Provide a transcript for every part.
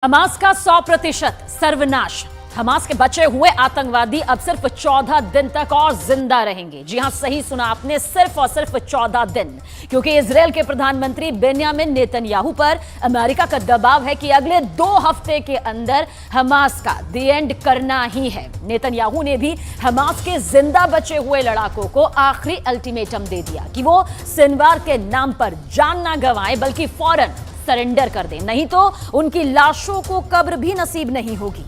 Hamas का 100% सर्वनाश। Hamas के बचे हुए आतंकवादी अब सिर्फ 14 दिन तक और जिंदा रहेंगे। जी हां, सही सुना आपने, सिर्फ और सिर्फ 14 दिन, क्योंकि इजराइल के प्रधानमंत्री बेन्यामिन नेतन्याहू पर अमेरिका का दबाव है कि अगले 2 हफ्ते के अंदर हमास का द एंड करना ही है। नेतन्याहू ने भी हमास के जिंदा बचे हुए लड़ाकों को आखिरी अल्टीमेटम दे दिया कि वो सिनवार के नाम पर जान ना गंवाएं, बल्कि फौरन सरेंडर कर दें, नहीं तो उनकी लाशों को कब्र भी नसीब नहीं होगी।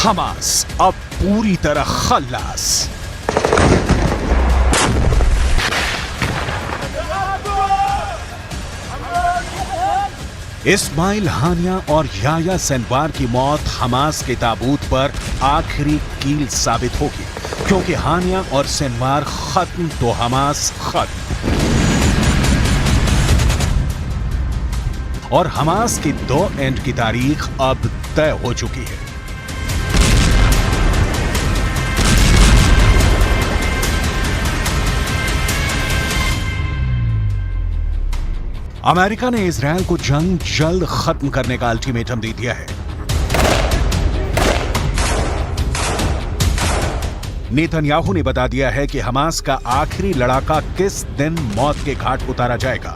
हमास अब पूरी तरह खल्लास। इस्माइल हानिया और याह्या सिनवार की मौत हमास के ताबूत पर आखिरी कील साबित होगी, क्योंकि हानिया और सिनवार खत्म तो हमास खत्म। और हमास की 2 एंड की तारीख अब तय हो चुकी है। अमेरिका ने इजरायल को जंग जल्द खत्म करने का अल्टीमेटम दे दिया है। नेतन्याहू ने बता दिया है कि हमास का आखिरी लड़ाका किस दिन मौत के घाट उतारा जाएगा।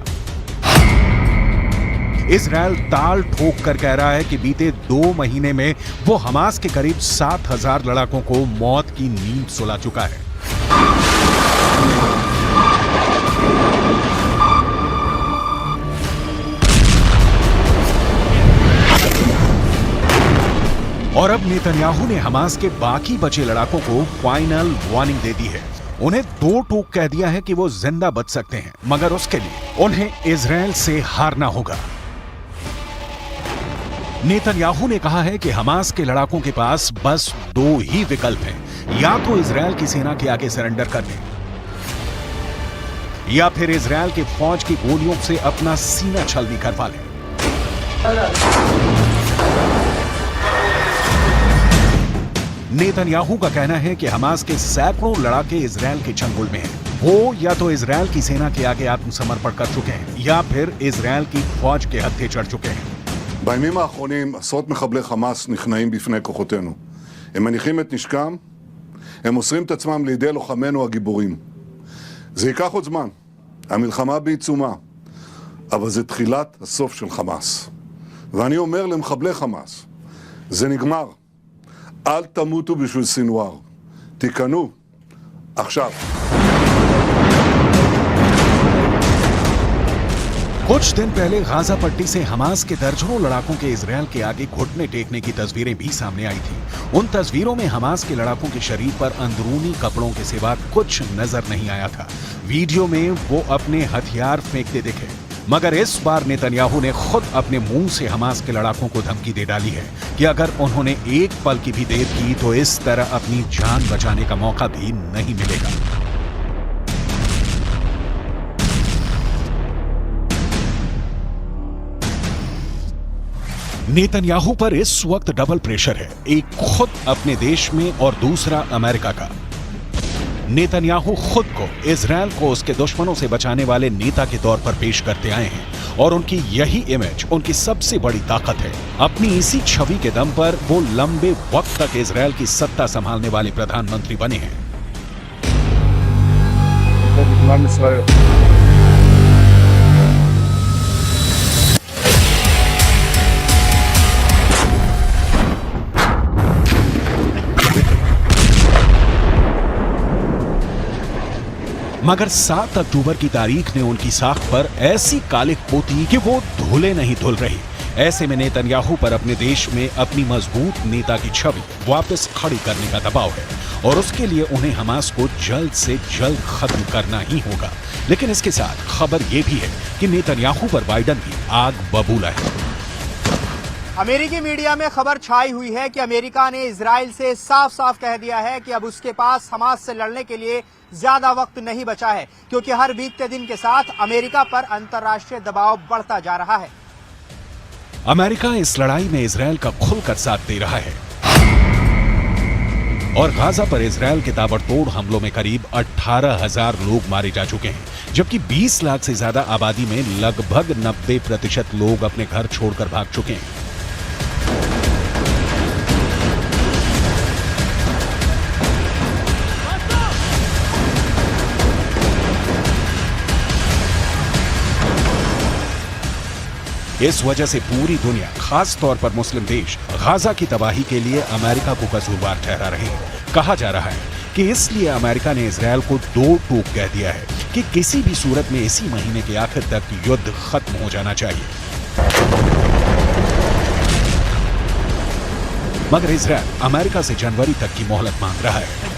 इजरायल ताल ठोक कर कह रहा है कि बीते 2 महीने में वो हमास के करीब 7,000 लड़ाकों को मौत की नींद सुला चुका है। और अब नेतन्याहू ने हमास के बाकी बचे लड़ाकों को फाइनल वार्निंग दे दी है। उन्हें 2 टूक कह दिया है कि वो जिंदा बच सकते हैं, मगर उसके लिए उन्हें इजरायल से हारना होगा। नेतन्याहू ने कहा है कि हमास के लड़ाकों के पास बस 2 ही विकल्प हैं, या तो इजरायल की सेना के आगे सरेंडर कर दें, या फिर इजरायल की फौज की गोलियों से अपना सीना छलनी करवा लें। नेतन्याहू का कहना है कि हमास के सैकड़ों लड़ाके इजरायल के चंगुल में हैं। वो या तो इजरायल की सेना के आगे आत्मसमर्पण कर चुके हैं, या फिर इजरायल की फौज के हत्थे चढ़ चुके हैं। בימים האחרונים עשרות מחבלי חמאס נכנעים בפני כוחותינו. הם מניחים את נשקם, הם מוסרים את עצמם לידי לוחמינו הגיבורים. זה ייקח עוד זמן, המלחמה בעיצומה, אבל זה תחילת הסוף של חמאס. ואני אומר למחבלי חמאס, זה נגמר. אל תמותו בשביל סינואר. תיכנו עכשיו. कुछ दिन पहले गाजा पट्टी से हमास के दर्जनों लड़ाकों के इजरायल के आगे घुटने टेकने की तस्वीरें भी सामने आई थी। उन तस्वीरों में हमास के लड़ाकों के शरीर पर अंदरूनी कपड़ों के सिवा कुछ नजर नहीं आया था। वीडियो में वो अपने हथियार फेंकते दिखे, मगर इस बार नेतन्याहू ने खुद अपने मुंह से हमास के लड़ाकों को धमकी दे डाली है कि अगर उन्होंने एक पल की भी देर की तो इस तरह अपनी जान बचाने का मौका भी नहीं मिलेगा। नेतन्याहू पर इस वक्त डबल प्रेशर है, एक खुद अपने देश में और दूसरा अमेरिका का। नेतन्याहू खुद को इजरायल को उसके दुश्मनों से बचाने वाले नेता के तौर पर पेश करते आए हैं, और उनकी यही इमेज उनकी सबसे बड़ी ताकत है। अपनी इसी छवि के दम पर वो लंबे वक्त तक इजरायल की सत्ता संभालने वाले प्रधानमंत्री बने हैं। मगर 7 अक्टूबर की तारीख ने उनकी साख पर ऐसी कालिख पोती कि वो धुले नहीं धुल रही। ऐसे में नेतन्याहू पर अपने देश में अपनी मजबूत नेता की छवि वापस खड़ी करने का दबाव है और उसके लिए उन्हें हमास को जल्द से जल्द खत्म करना ही होगा। लेकिन इसके साथ खबर यह भी है कि नेतन्याहू पर बाइडन भी आग बबूला है। अमेरिकी मीडिया में खबर छाई हुई है कि अमेरिका ने इजराइल से साफ साफ कह दिया है कि अब उसके पास हमास से लड़ने के लिए ज्यादा वक्त नहीं बचा है, क्योंकि हर बीतते दिन के साथ अमेरिका पर अंतर्राष्ट्रीय दबाव बढ़ता जा रहा है। अमेरिका इस लड़ाई में इजराइल का खुलकर साथ दे रहा है और गाजा पर इजराइल के ताबड़तोड़ हमलों में करीब 18,000 लोग मारे जा चुके हैं, जबकि 20 लाख से ज्यादा आबादी में लगभग 90% लोग अपने घर छोड़कर भाग चुके हैं। इस वजह से पूरी दुनिया, खास तौर पर मुस्लिम देश, गाजा की तबाही के लिए अमेरिका को कसूरवार ठहरा रहे हैं। कहा जा रहा है कि इसलिए अमेरिका ने इजराइल को दो टूक कह दिया है कि किसी भी सूरत में इसी महीने के आखिर तक युद्ध खत्म हो जाना चाहिए। मगर इजराइल अमेरिका से जनवरी तक की मोहलत मांग रहा है।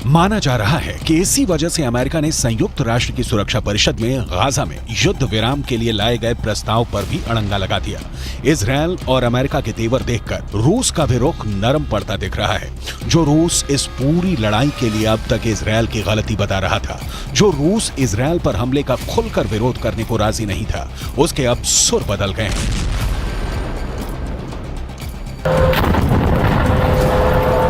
माना जा रहा है कि इसी वजह से अमेरिका ने संयुक्त राष्ट्र की सुरक्षा परिषद में गाजा में युद्ध विराम के लिए लाए गए प्रस्ताव पर भी अड़ंगा लगा दिया। इजराइल और अमेरिका के तेवर देखकर रूस का भी रुख नरम पड़ता दिख रहा है। जो रूस इस पूरी लड़ाई के लिए अब तक इजराइल की गलती बता रहा था, जो रूस इजराइल पर हमले का खुलकर विरोध करने को राजी नहीं था, उसके अब सुर बदल गए हैं।